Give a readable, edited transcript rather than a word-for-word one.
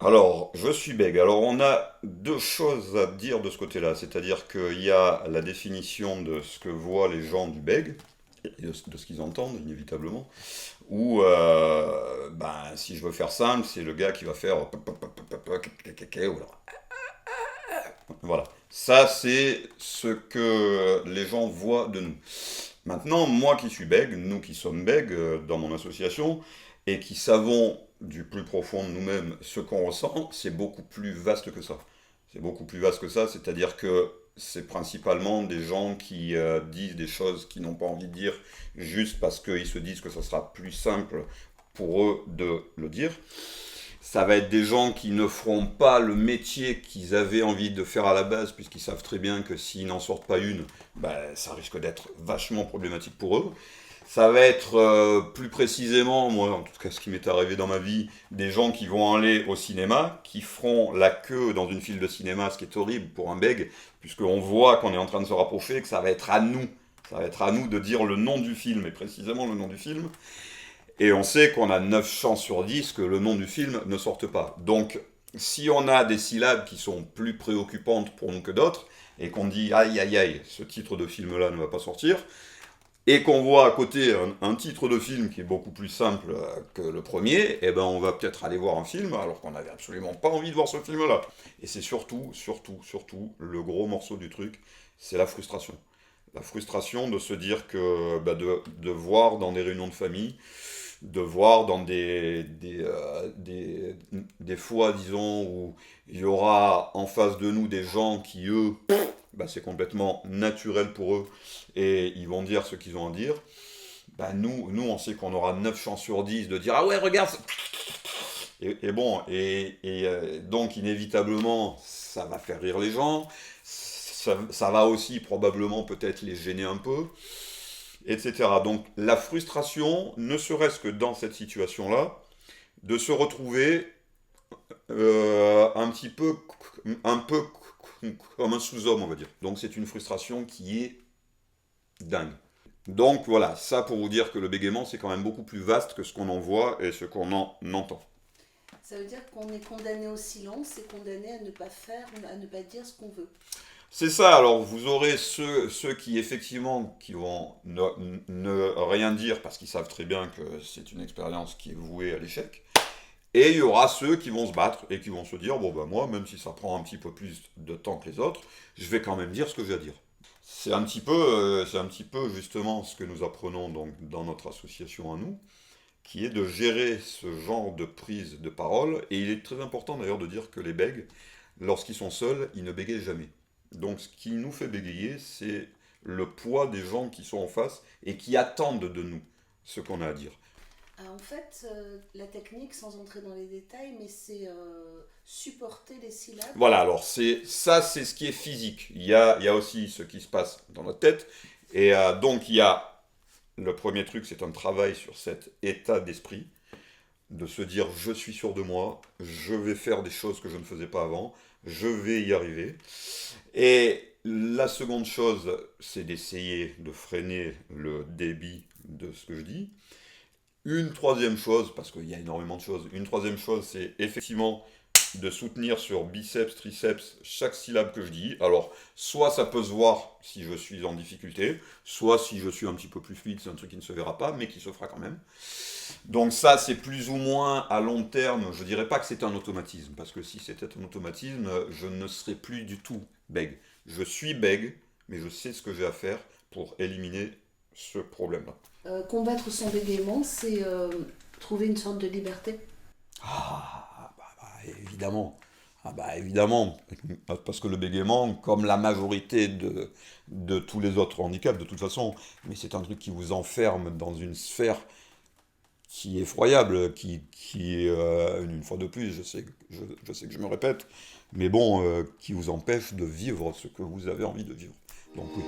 Alors, je suis bègue. Alors, on a deux choses à dire de ce côté-là. C'est-à-dire qu'il y a la définition de ce que voient les gens du bègue, et de ce qu'ils entendent, inévitablement. Ou, ben, si je veux faire simple, c'est le gars qui va faire. Voilà. Ça, c'est ce que les gens voient de nous. Maintenant, moi qui suis bègue, nous qui sommes bègues dans mon association, et qui savons du plus profond de nous-mêmes ce qu'on ressent, c'est beaucoup plus vaste que ça. C'est beaucoup plus vaste que ça, c'est-à-dire que c'est principalement des gens qui disent des choses qu'ils n'ont pas envie de dire juste parce qu'ils se disent que ça sera plus simple pour eux de le dire. Ça va être des gens qui ne feront pas le métier qu'ils avaient envie de faire à la base, puisqu'ils savent très bien que s'ils n'en sortent pas une, ben, ça risque d'être vachement problématique pour eux. Ça va être plus précisément, moi en tout cas ce qui m'est arrivé dans ma vie, des gens qui vont aller au cinéma, qui feront la queue dans une file de cinéma, ce qui est horrible pour un bègue, puisqu'on voit qu'on est en train de se rapprocher, que ça va être à nous. Ça va être à nous de dire le nom du film, et précisément le nom du film. Et on sait qu'on a 9 chances sur 10 que le nom du film ne sorte pas. Donc, si on a des syllabes qui sont plus préoccupantes pour nous que d'autres, et qu'on dit aïe aïe aïe, ce titre de film-là ne va pas sortir, et qu'on voit à côté un titre de film qui est beaucoup plus simple que le premier, eh ben on va peut-être aller voir un film alors qu'on n'avait absolument pas envie de voir ce film-là. Et c'est surtout, le gros morceau du truc, c'est la frustration. La frustration de se dire que de voir dans des réunions de famille, de voir dans des fois, disons, où il y aura en face de nous des gens qui, eux, bah, c'est complètement naturel pour eux et ils vont dire ce qu'ils ont à dire. Bah, nous, on sait qu'on aura 9 chances sur 10 de dire ah ouais, regarde. Et bon, donc inévitablement, ça va faire rire les gens. Ça va aussi probablement peut-être les gêner un peu, etc. Donc la frustration, ne serait-ce que dans cette situation-là, de se retrouver un peu comme un sous-homme, on va dire. Donc c'est une frustration qui est dingue. Donc voilà, ça pour vous dire que le bégaiement, c'est quand même beaucoup plus vaste que ce qu'on en voit et ce qu'on en entend. Ça veut dire qu'on est condamné au silence et condamné à ne pas faire, à ne pas dire ce qu'on veut. C'est ça, alors vous aurez ceux qui effectivement qui vont ne rien dire parce qu'ils savent très bien que c'est une expérience qui est vouée à l'échec. Et il y aura ceux qui vont se battre et qui vont se dire, bon ben moi, même si ça prend un petit peu plus de temps que les autres, je vais quand même dire ce que j'ai à dire. C'est un petit peu justement ce que nous apprenons donc dans notre association à nous, qui est de gérer ce genre de prise de parole. Et il est très important d'ailleurs de dire que les bègues, lorsqu'ils sont seuls, ils ne bégayent jamais. Donc ce qui nous fait bégayer, c'est le poids des gens qui sont en face et qui attendent de nous ce qu'on a à dire. En fait, la technique, sans entrer dans les détails, mais c'est supporter les syllabes. Voilà, alors c'est ce qui est physique. Il y a aussi ce qui se passe dans notre tête. Et donc il y a le premier truc, c'est un travail sur cet état d'esprit, de se dire je suis sûr de moi, je vais faire des choses que je ne faisais pas avant, je vais y arriver. Et la seconde chose, c'est d'essayer de freiner le débit de ce que je dis. Une troisième chose, parce qu'il y a énormément de choses, une troisième chose, c'est effectivement de soutenir sur biceps, triceps chaque syllabe que je dis. Alors, soit ça peut se voir si je suis en difficulté, soit si je suis un petit peu plus fluide, c'est un truc qui ne se verra pas, mais qui se fera quand même. Donc ça, c'est plus ou moins à long terme, je dirais pas que c'est un automatisme, parce que si c'était un automatisme, je ne serais plus du tout bègue. Je suis bègue, mais je sais ce que j'ai à faire pour éliminer ce problème-là. Combattre son bégaiement, c'est trouver une sorte de liberté. Évidemment. Ah bah évidemment, parce que le bégaiement, comme la majorité de tous les autres handicaps, de toute façon, mais c'est un truc qui vous enferme dans une sphère qui est effroyable, une fois de plus, je sais que je me répète, mais bon, qui vous empêche de vivre ce que vous avez envie de vivre. Donc oui.